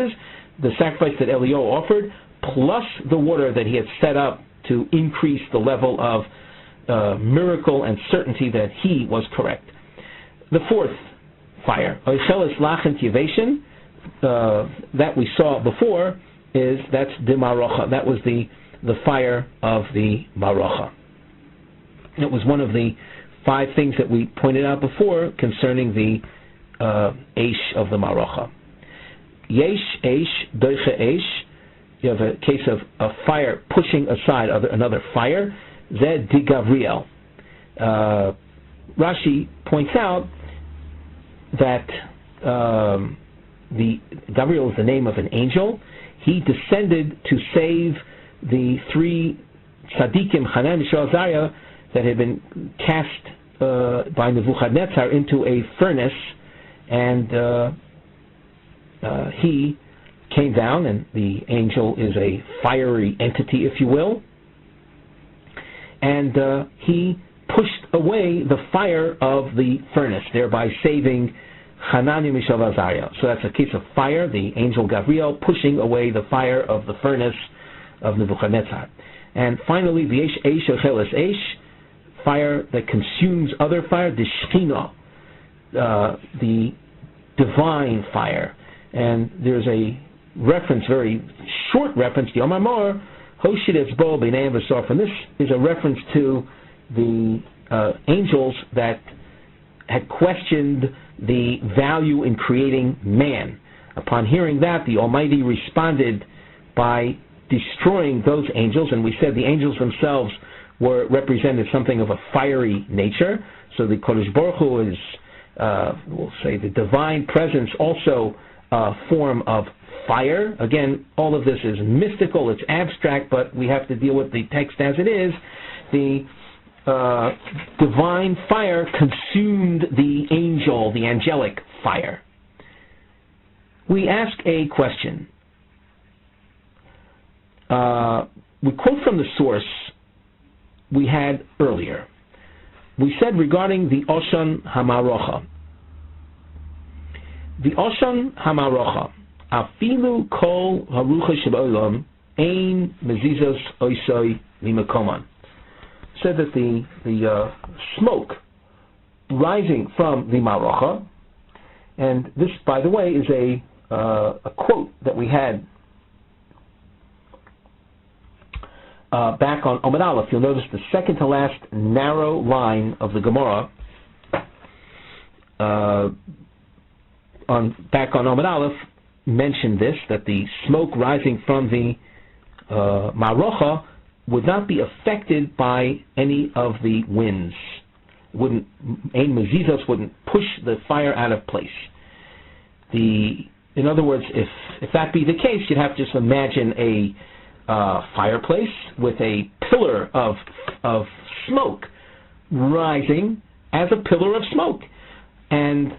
that Elio offered, plus the water that he had set up to increase the level of miracle and certainty that he was correct. The fourth fire, that we saw before, that's the Marocha. That was the fire of the Marocha. It was one of the 5 things that we pointed out before concerning the Eish of the Marocha. Yesh Eish, Doiche Eish. You have a case of a fire pushing aside another fire. Zed Di Gavriel. Rashi points out that Gabriel is the name of an angel. He descended to save the 3 tzaddikim, Hanan, Mishael, Azariah, that had been cast by Nebuchadnezzar into a furnace, and he came down, and the angel is a fiery entity, if you will, and he pushed away the fire of the furnace, thereby saving Hanani, Mishael, Azariah. So that's a case of fire, the angel Gabriel pushing away the fire of the furnace of Nebuchadnezzar. And finally, the Eish Ocheles Eish, fire that consumes other fire, the Shechina, the divine fire. And there's a reference, very short reference, the Omar Mor, Hoshid Etzbo B'nei V'Sor. And this is a reference to the angels that had questioned the value in creating man. Upon hearing that, the Almighty responded by destroying those angels, and we said the angels themselves represented something of a fiery nature. So the Kodesh Baruch Hu is, we'll say, the divine presence, also a form of fire. Again, all of this is mystical, it's abstract, but we have to deal with the text as it is. The divine fire consumed the angel, the angelic fire. We ask a question. We quote from the source we had earlier. We said regarding the Oshon Hamarocha. The Oshon Hamarocha, afilu kol harucha shebaolam ein mezizos oisoi limakoman. Said that the smoke rising from the Marocha, and this, by the way, is a quote that we had back on Omid Aleph. You'll notice the second to last narrow line of the Gemara back on Omid Aleph mentioned this, that the smoke rising from the Marocha would not be affected by any of the winds. Ein Mezizos wouldn't push the fire out of place. In other words, if that be the case, you'd have to just imagine a fireplace with a pillar of smoke rising as a pillar of smoke. And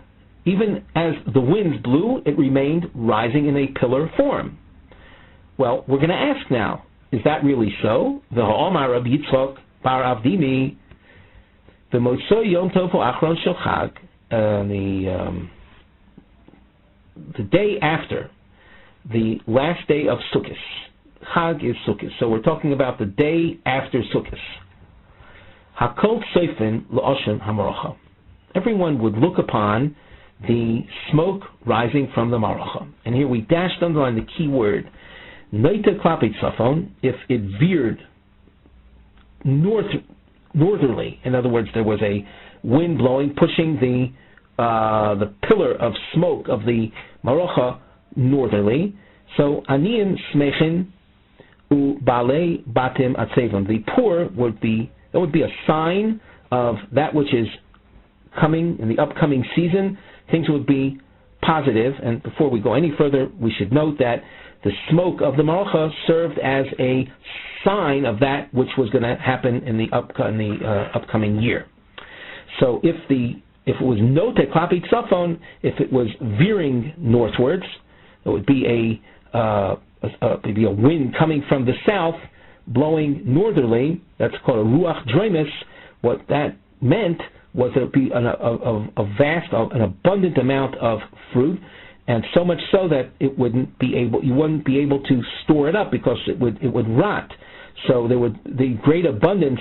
even as the winds blew, it remained rising in a pillar form. Well, we're going to ask now, is that really so? The Ha'omar Rabbi Yitzchok Bar Avdimi, the Motzoi Yom Tov Achron Shel Chag, the day after the last day of Sukkot. Chag is Sukkot, so we're talking about the day after Sukkot. Hakol Seifin L'Oshen Hamarocha. Everyone would look upon the smoke rising from the Marocha. And here we dashed underline the key word. Noita Klapit Safon, if it veered northerly, in other words, there was a wind blowing, pushing the pillar of smoke of the Marocha northerly. So Aniyim Smechin U Balei Batim Atzevon. The poor would be a sign of that which is coming in the upcoming season. Things would be positive. And before we go any further, we should note that the smoke of the Marocha served as a sign of that which was going to happen in the upcoming year. So if it was note klapit safon, if it was veering northwards, it would be a wind coming from the south, blowing northerly. That's called a ruach droimus. What that meant was there would be an abundant amount of fruit, and so much so that you wouldn't be able to store it up because it would rot. So the great abundance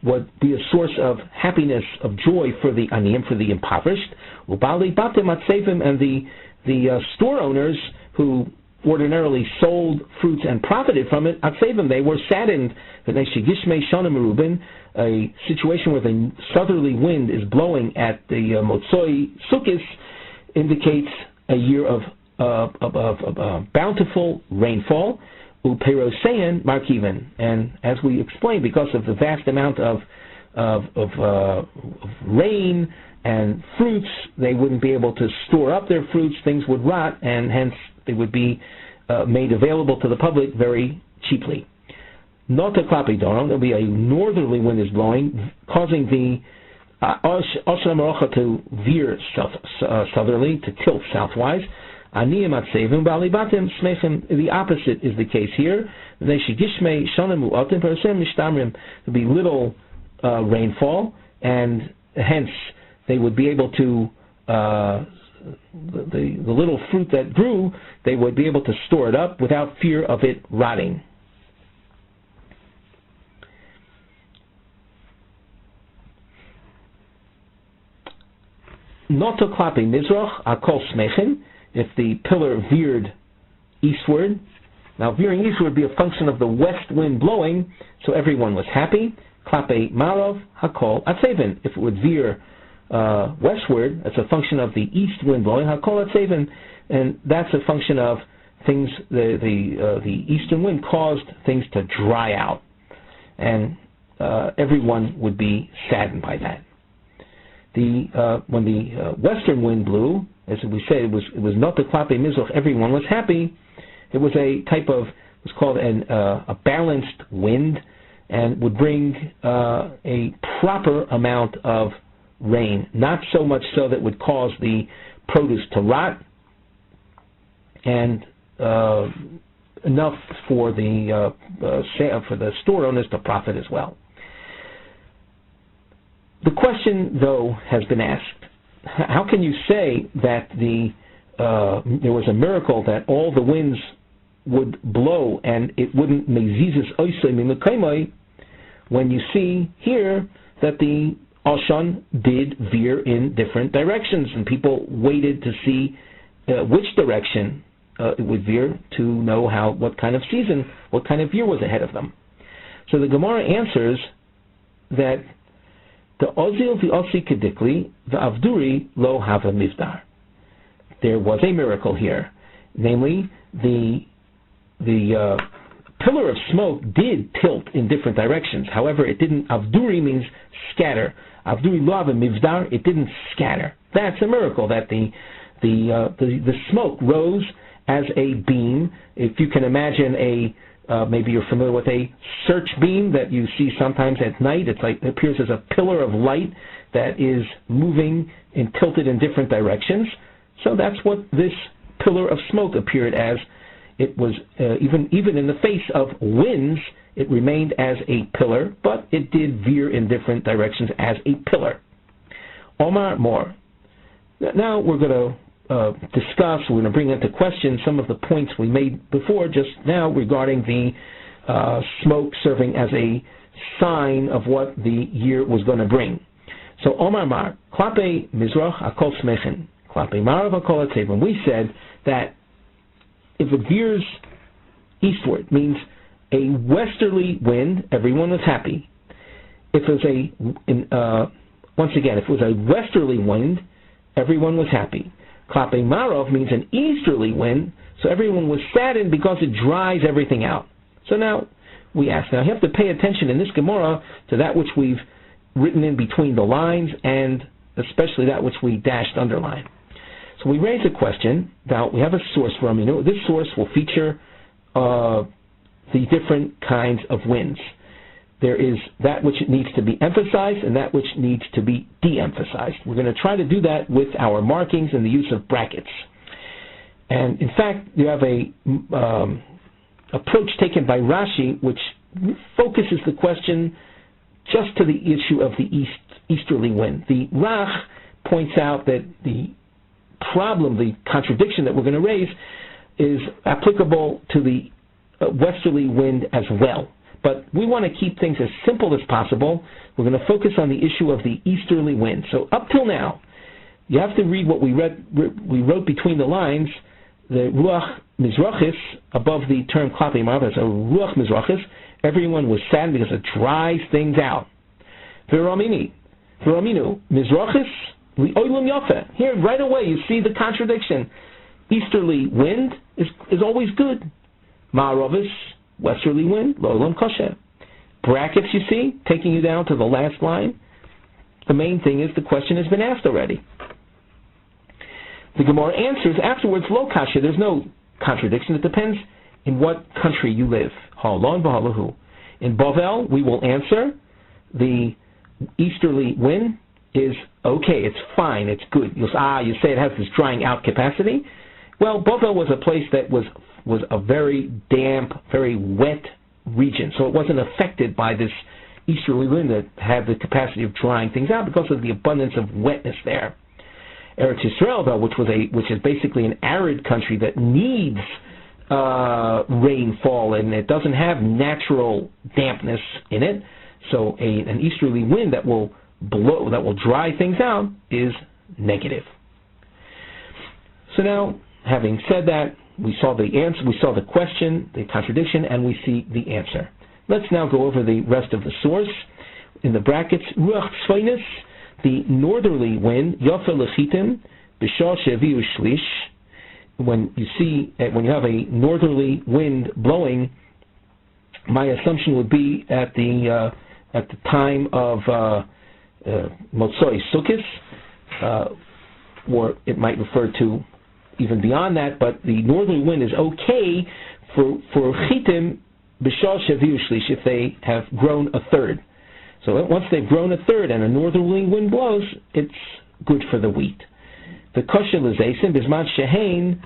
would be a source of happiness, of joy for the aniyim, for the impoverished. Ubali batim atzevim, and the store owners who ordinarily sold fruits and profited from it, atzevim, they were saddened. A situation where the southerly wind is blowing at the Motzoi Sukkos indicates a year of bountiful rainfall. Uperosein markiven, and as we explained, because of the vast amount of rain and fruits, they wouldn't be able to store up their fruits. Things would rot, and hence they would be made available to the public very cheaply. Not a klapi doron, there'll be a northerly wind is blowing, causing the Oshon Hamarocha to veer southerly, to tilt southwise. Aniyim atzevim bali batim smechem. The opposite is the case here. There'll be little rainfall, and hence they would be able to the little fruit that grew, they would be able to store it up without fear of it rotting. Noto klapi mizrach akol smechem. If the pillar veered eastward, now veering eastward would be a function of the west wind blowing, so everyone was happy. Klape marov hakol atzevin. If it would veer westward, that's a function of the east wind blowing. Hakol atzevin, and that's a function of things. The eastern wind caused things to dry out, and everyone would be saddened by that. When the western wind blew, as we say, it was not the klape mizrach, everyone was happy. It was a type of, it was called a balanced wind, and would bring a proper amount of rain, not so much so that would cause the produce to rot, and enough for the store owners to profit as well. The question, though, has been asked: how can you say that there was a miracle that all the winds would blow and it wouldn't mezizes oisei mimekaimai, when you see here that the Halashon did veer in different directions, and people waited to see which direction it would veer to know what kind of season, what kind of year was ahead of them. So the Gemara answers that the ozil v'osi kedikli v'avduri lo hava mivdar. There was a miracle here, namely the pillar of smoke did tilt in different directions. However, it didn't. Avduri means scatter. Avduri lo hava mivdar. It didn't scatter. That's a miracle, that the smoke rose as a beam. If you can imagine maybe you're familiar with a search beam that you see sometimes at night. It appears as a pillar of light that is moving and tilted in different directions. So that's what this pillar of smoke appeared as. It was even in the face of winds, it remained as a pillar, but it did veer in different directions as a pillar. Omar more. Now we're going to discuss, we're going to bring into question some of the points we made before just now regarding the smoke serving as a sign of what the year was going to bring. So Omar Mar, Klape Mizrach Akol Smechen, Klape Marav Akol Atzevim. We said that if it veers eastward, means a westerly wind, everyone was happy. If it was once again, if it was a westerly wind, everyone was happy. Klape Marav means an easterly wind, so everyone was saddened because it dries everything out. So now we ask, you have to pay attention in this Gemara to that which we've written in between the lines, and especially that which we dashed underline. So we raise a question. Now we have a source for Aminu. This source will feature the different kinds of winds. There is that which needs to be emphasized and that which needs to be de-emphasized. We're going to try to do that with our markings and the use of brackets. And in fact, you have a approach taken by Rashi which focuses the question just to the issue of the easterly wind. The Rach points out that the problem, the contradiction that we're going to raise, is applicable to the westerly wind as well. But we want to keep things as simple as possible. We're going to focus on the issue of the easterly wind. So up till now, you have to read what we wrote between the lines. The Ruach Mizrachis, above the term Klape Marav, there's a Ruach Mizrachis. Everyone was sad because it dries things out. V'raminu Mizrachis li'olam yafe. Here, right away, you see the contradiction. Easterly wind is always good. Ma'aravis, westerly wind, lo'olam kosher. Brackets, you see, taking you down to the last line. The main thing is the question has been asked already. The Gemara answers afterwards, lo kasha, there's no contradiction. It depends in what country you live. Halon v'halahu. In Bavel, we will answer the easterly wind is okay, it's fine, it's good. You say it has this drying out capacity. Well, Bavel was a place that was a very damp, very wet region, so it wasn't affected by this easterly wind that had the capacity of drying things out because of the abundance of wetness there. Eretz Yisrael, though, which is basically an arid country that needs rainfall, and it doesn't have natural dampness in it, so an easterly wind that will blow, that will dry things out, is negative. So now, having said that, we saw the answer, we saw the question, the contradiction, and we see the answer. Let's now go over the rest of the source. In the brackets, Ruach Tzfainis, the northerly wind, Yafa Lechitim, B'shah Sheviu Shlish. When you have a northerly wind blowing, my assumption would be at the time of Motzoi Sukkos, or it might refer to even beyond that, but the northerly wind is okay for chitim b'shal shaviu shlish if they have grown a third. So once they've grown a third and a northerly wind blows, it's good for the wheat. The kosher l'zeisim bisman shehein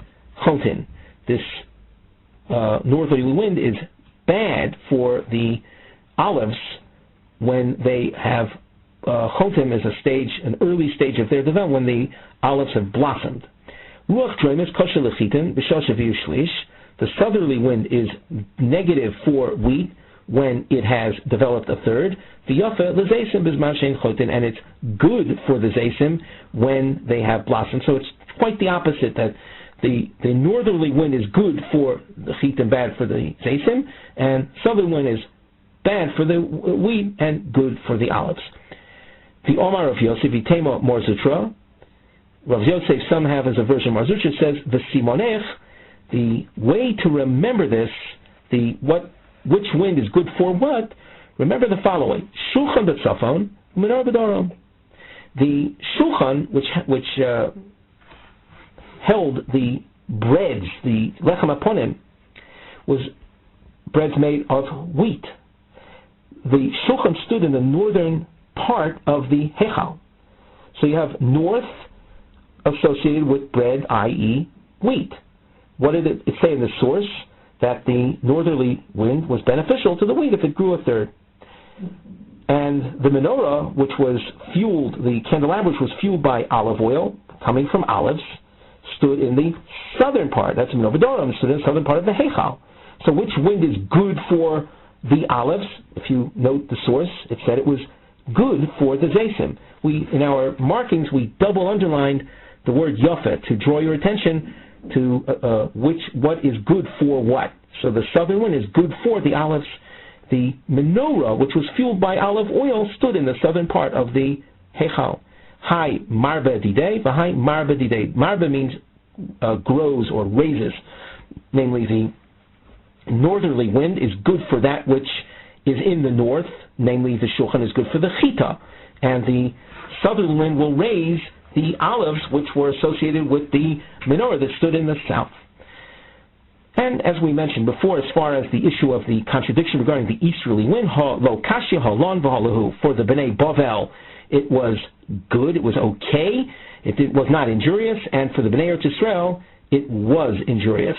chotin. This northerly wind is bad for the olives when they have chotim as an early stage of their development, when the olives have blossomed. Ruach droimes kosher l'chitin b'shal shaviu shlish. The southerly wind is negative for wheat when it has developed a third. V'yafa l'zeisim bisman shein chotin, and it's good for the zeisim when they have blossomed. So it's quite the opposite, that the northerly wind is good for the chitim, bad for the zeisim, and southerly wind is bad for the wheat and good for the olives. The Omar of Yosef, Itema Morzutra, Rav Yosef, some have as a version of Marzutra, says, the Simonech, the way to remember this, which wind is good for what, remember the following: Shulchan b'tzafon, Menorah b'darom. The Shulchan, which held the breads, the lechem aponim, was breads made of wheat. The Shulchan stood in the northern part of the Hechal. So you have north associated with bread, i.e. wheat. What did it say in the source? That the northerly wind was beneficial to the wheat if it grew a third. And the menorah, which was fueled, the candelabra, which was fueled by olive oil coming from olives, stood in the southern part. That's Menorah b'darom, stood in the southern part of the Hechal. So which wind is good for the olives? If you note the source, it said it was good for the zeisim. In our markings, we double underlined the word yafet to draw your attention to what is good for what. So the southern one is good for the olives. The menorah, which was fueled by olive oil, stood in the southern part of the Hechal. Hai marba didei, v'hai marba didei. Marba means grows or raises. Namely, the northerly wind is good for that which is in the north. Namely, the shulchan is good for the chita. And the southern wind will raise the olives which were associated with the menorah that stood in the south. And as we mentioned before, as far as the issue of the contradiction regarding the easterly wind, lo kashya halon v'halahu, for the Bnei Bavel, it was good, it was okay, it was not injurious, and for the Bnei Eretz Yisrael, it was injurious.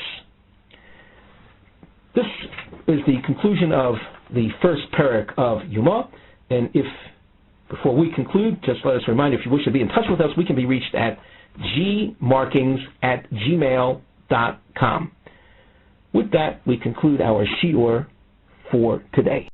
This is the conclusion of the first parak of Yuma, and before we conclude, just let us remind you, if you wish to be in touch with us, we can be reached at gmarkings@gmail.com. With that, we conclude our Shiur for today.